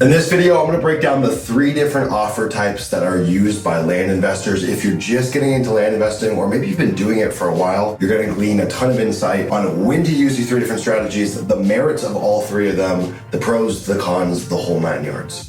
In this video, I'm going to break down the 3 different offer types that are used by land investors. If you're just getting into land investing, or maybe you've been doing it for a while, you're going to glean a ton of insight on when to use these 3 different strategies, the merits of all 3 of them, the pros, the cons, the whole 9 yards.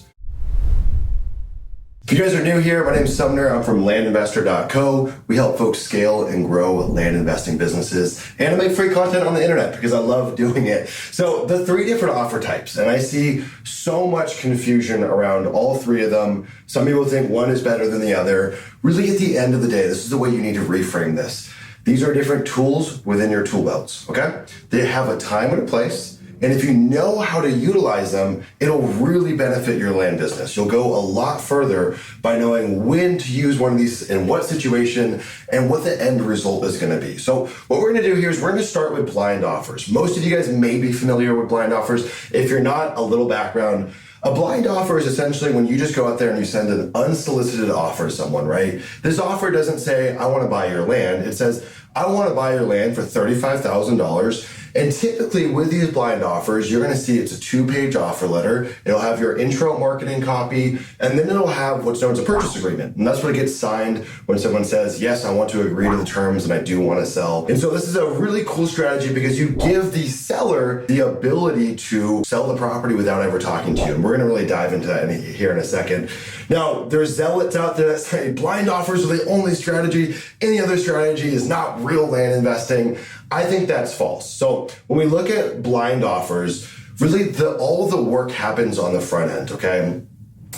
If you guys are new here, my name's Sumner. I'm from landinvestor.co. We help folks scale and grow land investing businesses, and I make free content on the internet because I love doing it. So the 3 different offer types, and I see so much confusion around all 3 of them. Some people think one is better than the other. Really, at the end of the day, this is the way you need to reframe this. These are different tools within your tool belts, okay? They have a time and a place. And if you know how to utilize them, it'll really benefit your land business. You'll go a lot further by knowing when to use one of these in what situation and what the end result is going to be. So what we're going to do here is we're going to start with blind offers. Most of you guys may be familiar with blind offers. If you're not, a little background. A blind offer is essentially when you just go out there and you send an unsolicited offer to someone, right? This offer doesn't say, I want to buy your land. It says, I want to buy your land for $35,000. And typically with these blind offers, you're going to see it's a 2-page offer letter. It'll have your intro marketing copy, and then it'll have what's known as a purchase agreement. And that's what gets signed when someone says, yes, I want to agree to the terms and I do want to sell. And so this is a really cool strategy because you give the seller the ability to sell the property without ever talking to you. And we're going to really dive into that here in a second. Now, there's zealots out there that say blind offers are the only strategy. Any other strategy is not real land investing. I think that's false. So when we look at blind offers, really all the work happens on the front end, okay?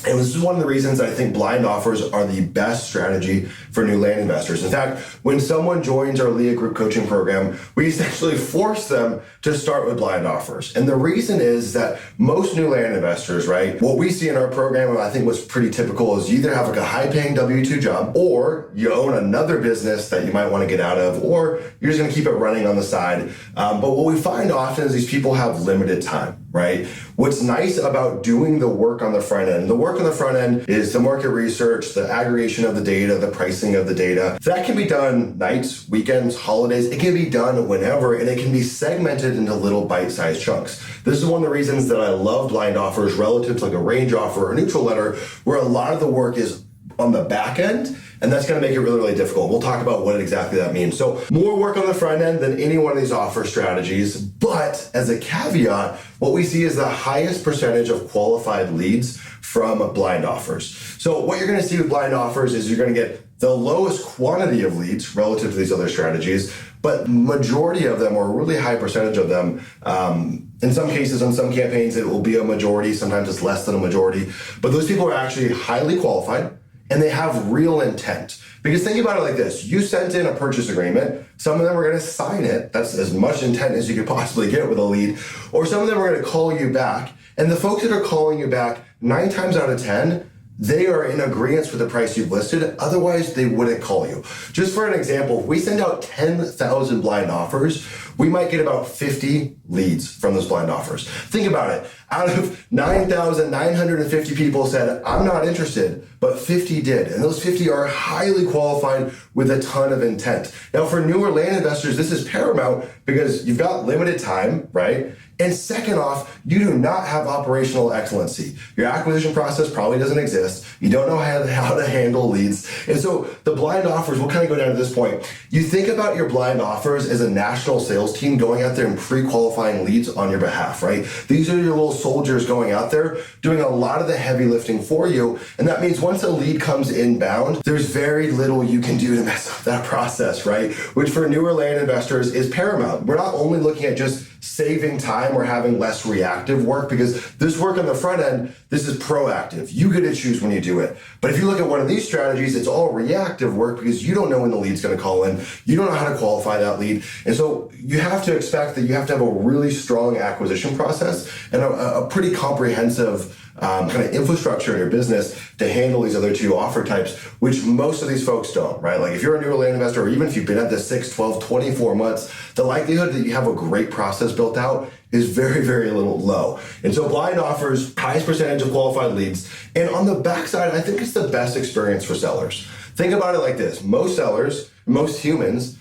And this is one of the reasons I think blind offers are the best strategy for new land investors. In fact, when someone joins our Leah Group coaching program, we essentially force them to start with blind offers. And the reason is that most new land investors, right, what we see in our program, and I think what's pretty typical, is you either have like a high-paying W-2 job, or you own another business that you might want to get out of, or you're just going to keep it running on the side. But what we find often is these people have limited time, right? What's nice about doing the work on the front end, the work on the front end is the market research, the aggregation of the data, the pricing of the data. That can be done nights, weekends, holidays. It can be done whenever, and it can be segmented into little bite-sized chunks. This is one of the reasons that I love blind offers relative to like a range offer or a neutral letter, where a lot of the work is on the back end, and that's going to make it really, really difficult. We'll talk about what exactly that means. So more work on the front end than any one of these offer strategies. But as a caveat, what we see is the highest percentage of qualified leads from blind offers. So what you're going to see with blind offers is you're going to get the lowest quantity of leads relative to these other strategies, but majority of them, or a really high percentage of them, in some cases, on some campaigns, it will be a majority. Sometimes it's less than a majority. But those people are actually highly qualified, and they have real intent. Because think about it like this. You sent in a purchase agreement. Some of them are going to sign it. That's as much intent as you could possibly get with a lead. Or some of them are going to call you back. And the folks that are calling you back, 9 times out of 10, they are in agreement with the price you've listed. Otherwise, they wouldn't call you. Just for an example, if we send out 10,000 blind offers, we might get about 50 leads from those blind offers. Think about it. Out of 9,950 people said, I'm not interested, but 50 did. And those 50 are highly qualified with a ton of intent. Now, for newer land investors, this is paramount because you've got limited time, right? And second off, you do not have operational excellency. Your acquisition process probably doesn't exist. You don't know how to handle leads. And so the blind offers, we'll kind of go down to this point. You think about your blind offers as a national sales team going out there and pre-qualifying leads on your behalf, right? These are your little soldiers going out there doing a lot of the heavy lifting for you. And that means once a lead comes inbound, there's very little you can do to mess up that process, right? Which for newer land investors is paramount. We're not only looking at just saving time or having less reactive work, because this work on the front end, this is proactive. You get to choose when you do it. But if you look at one of these strategies, it's all reactive work because you don't know when the lead's going to call in. You don't know how to qualify that lead. And so you have to expect that you have to have a really strong acquisition process and a pretty comprehensive kind of infrastructure in your business to handle these other 2 offer types, which most of these folks don't, right? Like if you're a newer land investor, or even if you've been at this 6, 12, 24 months, the likelihood that you have a great process built out is very, very low. And so blind offers, highest percentage of qualified leads. And on the backside, I think it's the best experience for sellers. Think about it like this. Most sellers, most humans,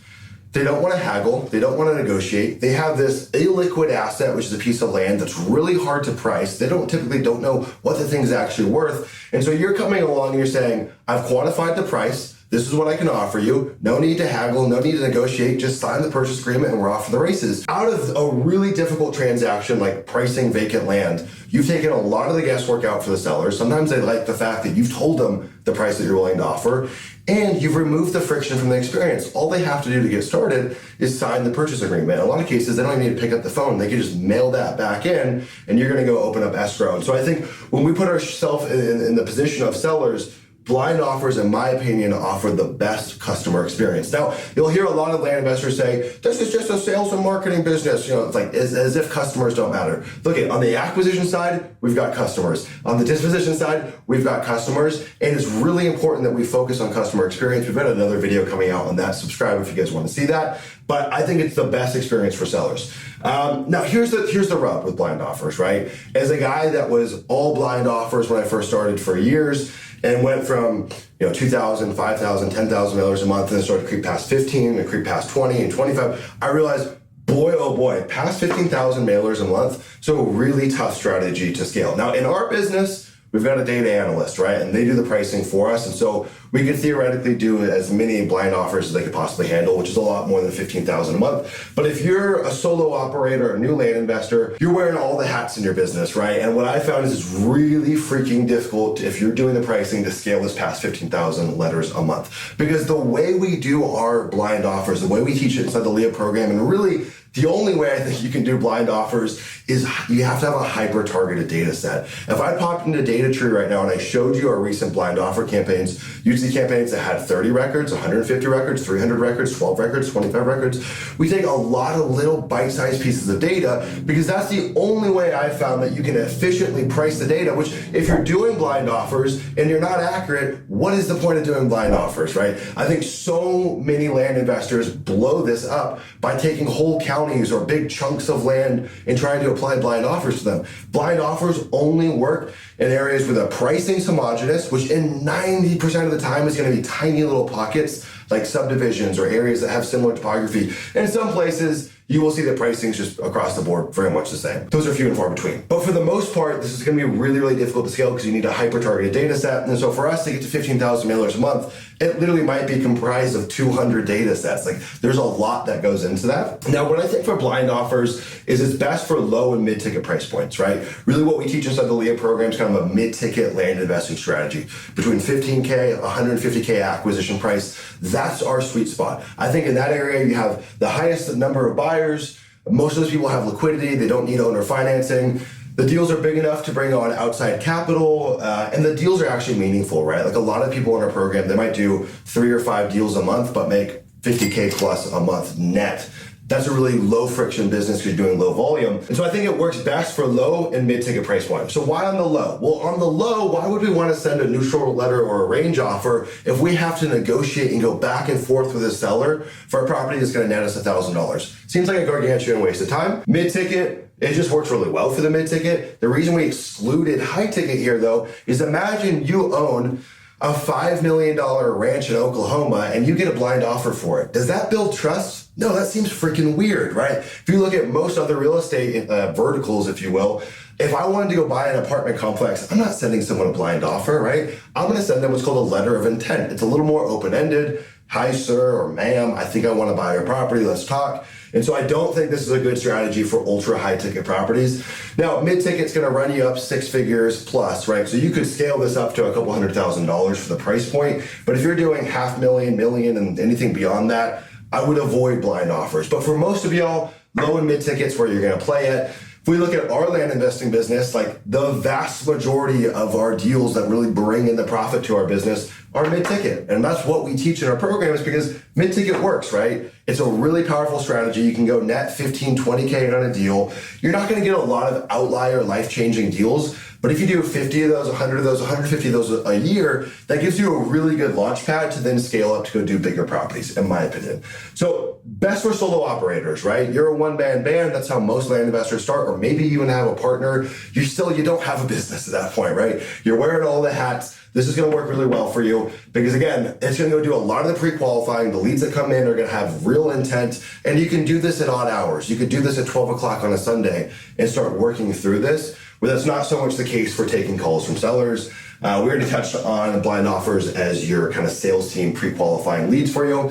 They don't want to haggle. They don't want to negotiate. They have this illiquid asset, which is a piece of land that's really hard to price. They typically don't know what the thing's actually worth. And so you're coming along and you're saying, I've quantified the price. This is what I can offer you. No need to haggle, no need to negotiate. Just sign the purchase agreement and we're off to the races. Out of a really difficult transaction like pricing vacant land, you've taken a lot of the guesswork out for the sellers. Sometimes they like the fact that you've told them the price that you're willing to offer, and you've removed the friction from the experience. All they have to do to get started is sign the purchase agreement. In a lot of cases, they don't even need to pick up the phone. They can just mail that back in, and you're gonna go open up escrow. And so I think when we put ourselves in the position of sellers, blind offers, in my opinion, offer the best customer experience. Now, you'll hear a lot of land investors say, this is just a sales and marketing business. It's like as if customers don't matter. Look, on the acquisition side, we've got customers. On the disposition side, we've got customers. And it's really important that we focus on customer experience. We've got another video coming out on that. Subscribe if you guys want to see that. But I think it's the best experience for sellers. Now, here's the rub with blind offers, right? As a guy that was all blind offers when I first started for years, and went from $2,000, $5,000, $10,000 a month, and then started to creep past 15 and creep past 20 and 25. I realized, boy, oh boy, past 15,000 mailers a month. So a really tough strategy to scale. Now in our business, we've got a data analyst, right? And they do the pricing for us. And so we could theoretically do as many blind offers as they could possibly handle, which is a lot more than 15,000 a month. But if you're a solo operator, a new land investor, you're wearing all the hats in your business, right? And what I found is it's really freaking difficult if you're doing the pricing to scale this past 15,000 letters a month. Because the way we do our blind offers, the way we teach it inside the LEA program, and really the only way I think you can do blind offers is you have to have a hyper-targeted data set. If I popped into Data right now and I showed you our recent blind offer campaigns, you'd see campaigns that had 30 records, 150 records, 300 records, 12 records, 25 records. We take a lot of little bite-sized pieces of data because that's the only way I've found that you can efficiently price the data, which if you're doing blind offers and you're not accurate, what is the point of doing blind offers, right? I think so many land investors blow this up by taking whole counties or big chunks of land and trying to apply blind offers to them. Blind offers only work in areas where the pricing's homogenous, which in 90% of the time is going to be tiny little pockets like subdivisions or areas that have similar topography. And in some places, you will see the pricing's just across the board very much the same. Those are few and far between. But for the most part, this is going to be really, really difficult to scale because you need a hyper-targeted data set. And so for us to get to 15,000 mailers a month, it literally might be comprised of 200 data sets. Like there's a lot that goes into that. Now, what I think for blind offers is it's best for low and mid-ticket price points, right? Really what we teach inside the LEA program is kind of a mid-ticket land investing strategy. Between 15K, 150K acquisition price, that's our sweet spot. I think in that area, you have the highest number of buyers. Most of those people have liquidity. They don't need owner financing. The deals are big enough to bring on outside capital, and the deals are actually meaningful, right? Like a lot of people in our program, they might do 3 or 5 deals a month, but make 50K plus a month net. That's a really low friction business because you're doing low volume. And so I think it works best for low and mid-ticket price point. So why on the low? Well, on the low, why would we want to send a neutral letter or a range offer if we have to negotiate and go back and forth with a seller for a property that's going to net us $1,000? Seems like a gargantuan waste of time. Mid-ticket, it just works really well for the mid-ticket. The reason we excluded high-ticket here, though, is imagine you own a $5 million ranch in Oklahoma and you get a blind offer for it. Does that build trust? No, that seems freaking weird, right? If you look at most other real estate verticals, if you will, if I wanted to go buy an apartment complex, I'm not sending someone a blind offer, right? I'm going to send them what's called a letter of intent. It's a little more open-ended. Hi, sir, or ma'am, I think I want to buy your property. Let's talk. And so I don't think this is a good strategy for ultra high ticket properties. Now, mid-ticket's going to run you up 6 figures plus, right? So you could scale this up to a couple $100,000 for the price point. But if you're doing $500,000, million, and anything beyond that, I would avoid blind offers. But for most of y'all, low and mid tickets where you're going to play it. If we look at our land investing business, like the vast majority of our deals that really bring in the profit to our business are mid-ticket. And that's what we teach in our programs because mid-ticket works, right? It's a really powerful strategy. You can go net 15, 20K on a deal. You're not going to get a lot of outlier life-changing deals, But if you do 50 of those, 100 of those, 150 of those a year, that gives you a really good launch pad to then scale up to go do bigger properties, in my opinion. So best for solo operators, right? You're a one-man band. That's how most land investors start, or maybe you even have a partner. You don't have a business at that point, right? You're wearing all the hats. This is going to work really well for you because, again, it's going to go do a lot of the pre-qualifying. The leads that come in are going to have real intent, and you can do this at odd hours. You could do this at 12 o'clock on a Sunday and start working through this, where that's not so much the case for taking calls from sellers. We already touched on blind offers as your kind of sales team pre-qualifying leads for you.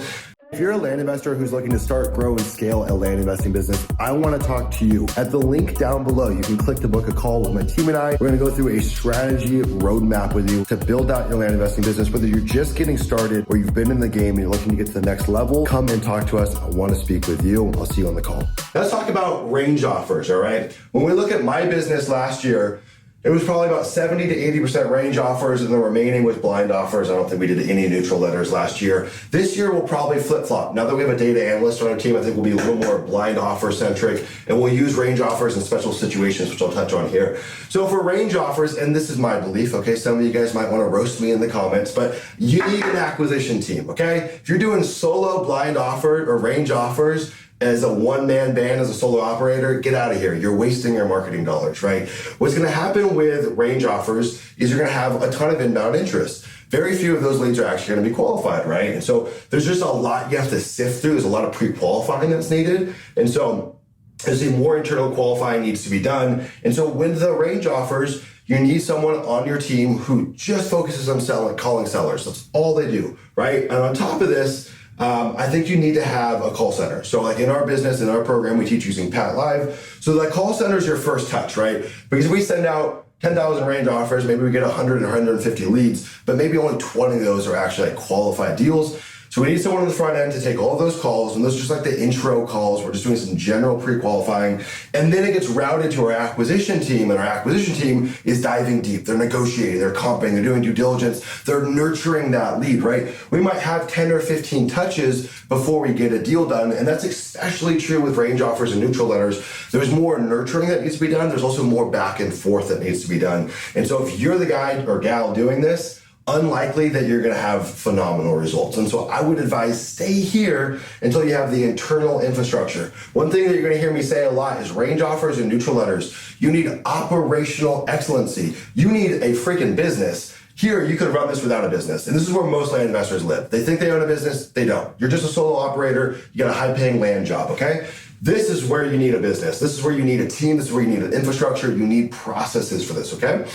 If you're a land investor who's looking to start, grow, and scale a land investing business, I want to talk to you. At the link down below, you can click to book a call with my team and I. We're going to go through a strategy roadmap with you to build out your land investing business. Whether you're just getting started or you've been in the game and you're looking to get to the next level, come and talk to us. I want to speak with you. I'll see you on the call. Let's talk about range offers, all right? When we look at my business last year, it was probably about 70 to 80% range offers, and the remaining was blind offers. I don't think we did any neutral letters last year. This year, we'll probably flip-flop. Now that we have a data analyst on our team, I think we'll be a little more blind offer centric, and we'll use range offers in special situations, which I'll touch on here. So for range offers, and this is my belief, okay, some of you guys might want to roast me in the comments, but you need an acquisition team, okay? If you're doing solo blind offer or range offers, as a one-man band, as a solo operator, get out of here. You're wasting your marketing dollars, right? What's gonna happen with range offers is you're gonna have a ton of inbound interest. Very few of those leads are actually gonna be qualified, right? And so there's just a lot you have to sift through. There's a lot of pre-qualifying that's needed. And so there's more internal qualifying needs to be done. And so with the range offers, you need someone on your team who just focuses on calling sellers. That's all they do, right? And on top of this, I think you need to have a call center. So like in our business, in our program, we teach using Pat Live. So that call center is your first touch, right? Because if we send out 10,000 range offers, maybe we get 100 or 150 leads, but maybe only 20 of those are actually like qualified deals. So we need someone on the front end to take all of those calls, and those are just like the intro calls. We're just doing some general pre-qualifying, and then it gets routed to our acquisition team, and our acquisition team is diving deep. They're negotiating, they're comping, they're doing due diligence, they're nurturing that lead, right? We might have 10 or 15 touches before we get a deal done, and that's especially true with range offers and neutral letters. There's more nurturing that needs to be done. There's also more back and forth that needs to be done. And so if you're the guy or gal doing this, unlikely that you're going to have phenomenal results. And so I would advise stay here until you have the internal infrastructure. One thing that you're going to hear me say a lot is range offers and neutral letters. You need operational excellency. You need a freaking business. Here, you could run this without a business. And this is where most land investors live. They think they own a business. They don't. You're just a solo operator. You got a high-paying land job, okay? This is where you need a business. This is where you need a team. This is where you need an infrastructure. You need processes for this, okay?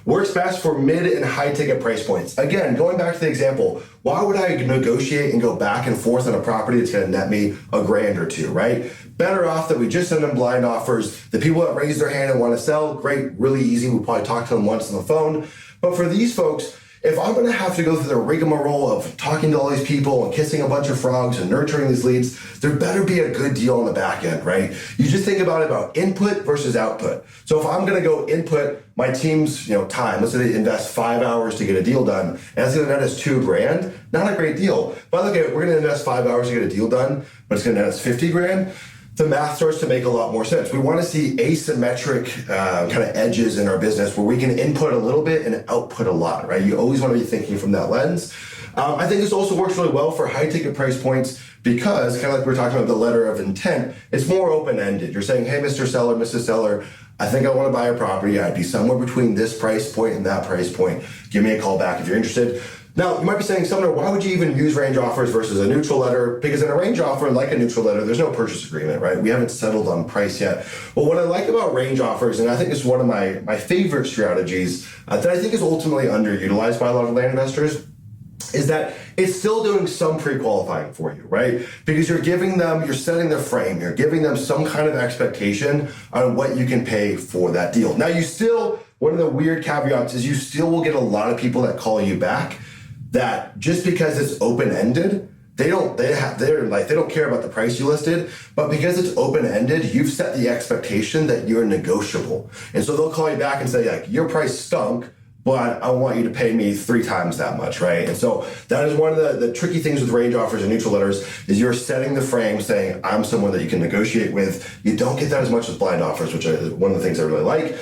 Works best for mid and high ticket price points. Again, going back to the example, why would I negotiate and go back and forth on a property that's gonna net me $1,000 or $2,000, right? Better off that we just send them blind offers. The people that raise their hand and wanna sell, great, really easy. We'll probably talk to them once on the phone. But for these folks, if I'm gonna have to go through the rigmarole of talking to all these people and kissing a bunch of frogs and nurturing these leads, there better be a good deal on the back end, right? You just think about input versus output. So if I'm gonna go input my team's time, let's say they invest 5 hours to get a deal done, and that's gonna net us $2,000, not a great deal. But look, we're gonna invest 5 hours to get a deal done, but it's gonna net us $50,000. The math starts to make a lot more sense. We want to see asymmetric kind of edges in our business where we can input a little bit and output a lot, right? You always want to be thinking from that lens. I think this also works really well for high ticket price points because, kind of like we were talking about the letter of intent, it's more open-ended. You're saying, hey, Mr. Seller, Mrs. Seller, I think I want to buy a property. I'd be somewhere between this price point and that price point. Give me a call back if you're interested. Now, you might be saying, Sumner, why would you even use range offers versus a neutral letter? Because in a range offer, like a neutral letter, there's no purchase agreement, right? We haven't settled on price yet. Well, what I like about range offers, and I think it's one of my favorite strategies that I think is ultimately underutilized by a lot of land investors, is that it's still doing some pre-qualifying for you, right? Because you're setting the frame, you're giving them some kind of expectation on what you can pay for that deal. Now, one of the weird caveats is you still will get a lot of people that call you back that just because it's open-ended, they don't care about the price you listed, but because it's open-ended, you've set the expectation that you're negotiable. And so they'll call you back and say, like, your price stunk, but I want you to pay me 3 times that much, right? And so that is one of the tricky things with range offers and neutral letters is you're setting the frame saying, I'm someone that you can negotiate with. You don't get that as much with blind offers, which is one of the things I really like.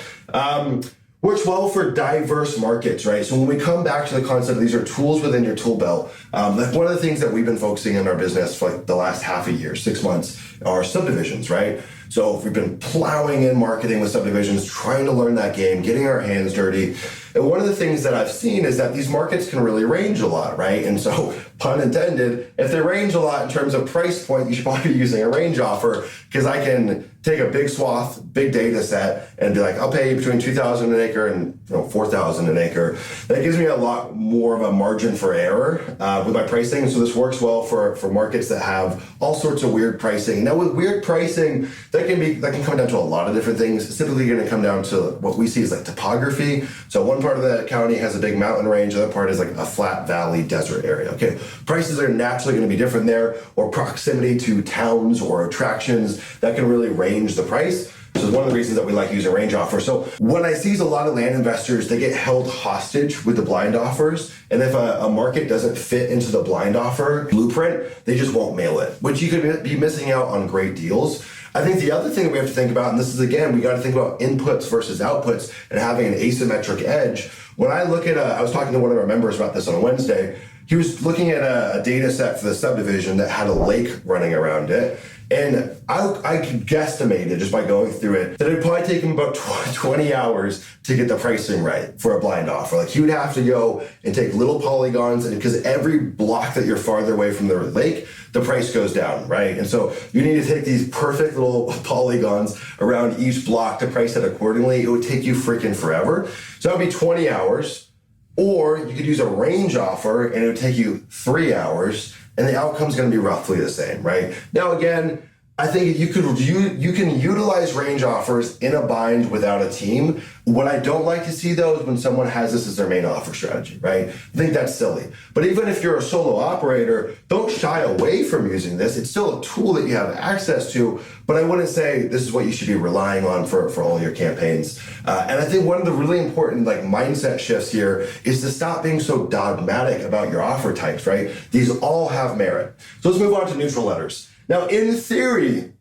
works well for diverse markets, right? So when we come back to the concept, these are tools within your tool belt. Like one of the things that we've been focusing in our business for like the last half a year, 6 months, are subdivisions, right? So we've been plowing in marketing with subdivisions, trying to learn that game, getting our hands dirty. And one of the things that I've seen is that these markets can really range a lot, right? And so, pun intended, if they range a lot in terms of price point, you should probably be using a range offer, because I can take a big swath, big data set, and be like, I'll pay you between $2,000 an acre and $4,000 an acre. That gives me a lot more of a margin for error with my pricing. So this works well for markets that have all sorts of weird pricing. Now with weird pricing, that can come down to a lot of different things. It's typically going to come down to what we see as like topography. So one part of the county has a big mountain range, the other part is like a flat valley desert area. Okay, prices are naturally going to be different there, or proximity to towns or attractions that can really range the price. So it's one of the reasons that we like using range offers. So what I see is a lot of land investors, they get held hostage with the blind offers. And if a market doesn't fit into the blind offer blueprint, they just won't mail it, which you could be missing out on great deals. I think the other thing that we have to think about, and this is again, we got to think about inputs versus outputs and having an asymmetric edge. When I look at I was talking to one of our members about this on Wednesday. He was looking at a data set for the subdivision that had a lake running around it. And I could guesstimate it just by going through it, that it'd probably take him about 20 hours to get the pricing right for a blind offer. Like he would have to go and take little polygons, and because every block that you're farther away from the lake, the price goes down, right? And so you need to take these perfect little polygons around each block to price it accordingly. It would take you freaking forever. So that would be 20 hours. Or you could use a range offer and it would take you 3 hours, and the outcome's going to be roughly the same, right? Now, again, I think you can utilize range offers in a bind without a team. What I don't like to see, though, is when someone has this as their main offer strategy, right? I think that's silly. But even if you're a solo operator, don't shy away from using this. It's still a tool that you have access to, but I wouldn't say this is what you should be relying on for all your campaigns. And I think one of the really important mindset shifts here is to stop being so dogmatic about your offer types, right? These all have merit. So let's move on to neutral letters. Now, in theory,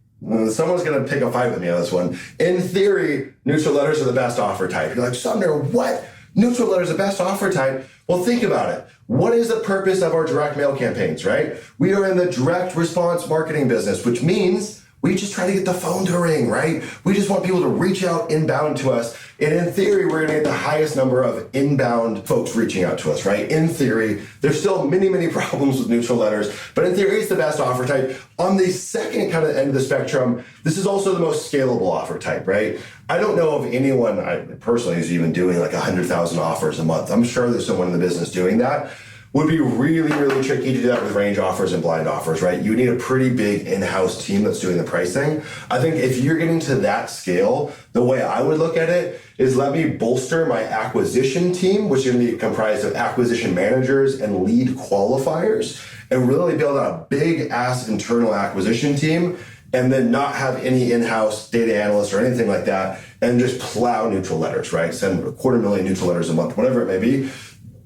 someone's going to pick a fight with me on this one. In theory, neutral letters are the best offer type. You're like, Sumner, what? Neutral letters are the best offer type? Well, think about it. What is the purpose of our direct mail campaigns, right? We are in the direct response marketing business, which means we just try to get the phone to ring, right? We just want people to reach out inbound to us. And in theory, we're gonna get the highest number of inbound folks reaching out to us, right? In theory, there's still many, many problems with neutral letters, but in theory, it's the best offer type. On the second kind of end of the spectrum, this is also the most scalable offer type, right? I don't know of anyone I personally who's even doing 100,000 offers a month. I'm sure there's someone in the business doing that. Would be really, really tricky to do that with range offers and blind offers, right? You need a pretty big in-house team that's doing the pricing. I think if you're getting to that scale, the way I would look at it is let me bolster my acquisition team, which is going to be comprised of acquisition managers and lead qualifiers, and really build out a big ass internal acquisition team, and then not have any in-house data analysts or anything like that, and just plow neutral letters, right? Send 250,000 neutral letters a month, whatever it may be,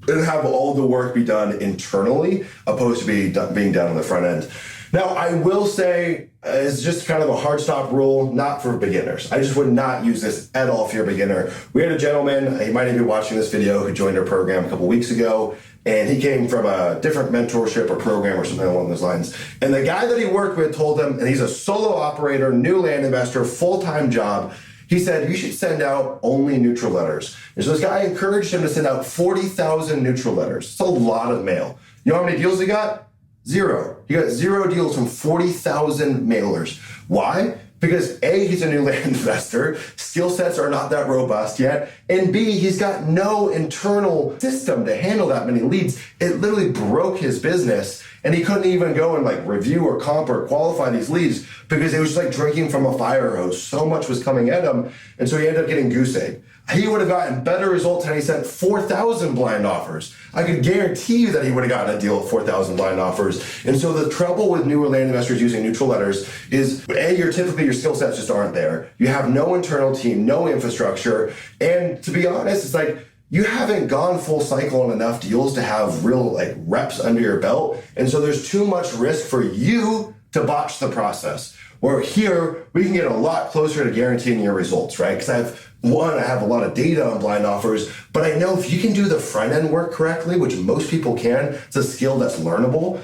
and have all the work be done internally opposed to being done on the front end. Now, I will say it's just kind of a hard stop rule, not for beginners. I just would not use this at all if you're a beginner. We had a gentleman, he might even be watching this video, who joined our program a couple weeks ago, and he came from a different mentorship or program or something along those lines. And the guy that he worked with told him, and he's a solo operator, new land investor, full-time job, he said, you should send out only neutral letters. And so this guy encouraged him to send out 40,000 neutral letters. It's a lot of mail. You know how many deals he got? 0. He got 0 deals from 40,000 mailers. Why? Because A, he's a new land investor, skill sets are not that robust yet, and B, he's got no internal system to handle that many leads. It literally broke his business, and he couldn't even go and review or comp or qualify these leads because it was like drinking from a fire hose. So much was coming at him, and so he ended up getting goose egg. He would have gotten better results had he sent 4,000 blind offers. I could guarantee you that he would have gotten a deal with 4,000 blind offers. And so the trouble with newer land investors using neutral letters is, A, your skill sets just aren't there. You have no internal team, no infrastructure. And to be honest, it's like you haven't gone full cycle on enough deals to have real reps under your belt. And so there's too much risk for you to botch the process. Where here, we can get a lot closer to guaranteeing your results, right? Because I have one, I have a lot of data on blind offers, but I know if you can do the front end work correctly, which most people can, it's a skill that's learnable.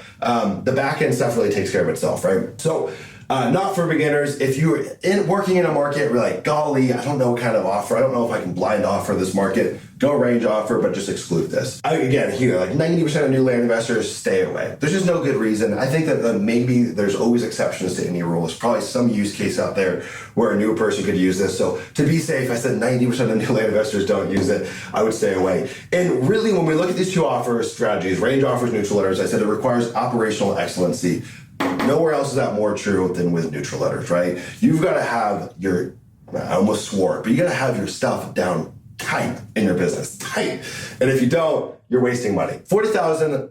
The back end stuff really takes care of itself, right? So not for beginners. If you're working in a market, we're like, golly, I don't know what kind of offer. I don't know if I can blind offer this market. Go range offer, but just exclude this. Again, here, like 90% of new land investors stay away. There's just no good reason. I think that maybe there's always exceptions to any rule. There's probably some use case out there where a new person could use this. So to be safe, I said 90% of new land investors don't use it. I would stay away. And really, when we look at these two offer strategies, range offers, neutral letters, I said it requires operational excellency. Nowhere else is that more true than with neutral letters, right? You've got to have I almost swore, but you got to have your stuff down tight in your business, tight. And if you don't, you're wasting money. 40,000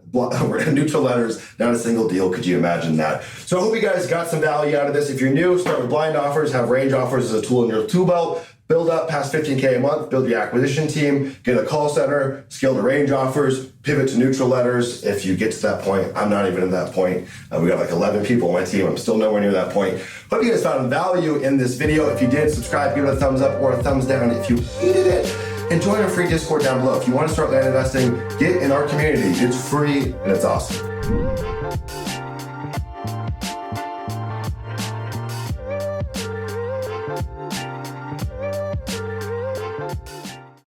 neutral letters, not a single deal. Could you imagine that? So I hope you guys got some value out of this. If you're new, start with blind offers, have range offers as a tool in your tool belt. Build up past 15K a month, build your acquisition team, get a call center, scale to range offers, pivot to neutral letters. If you get to that point, I'm not even at that point. We got like 11 people on my team. I'm still nowhere near that point. Hope you guys found value in this video. If you did, subscribe, give it a thumbs up or a thumbs down if you hated it. And join our free Discord down below. If you want to start land investing, get in our community. It's free and it's awesome.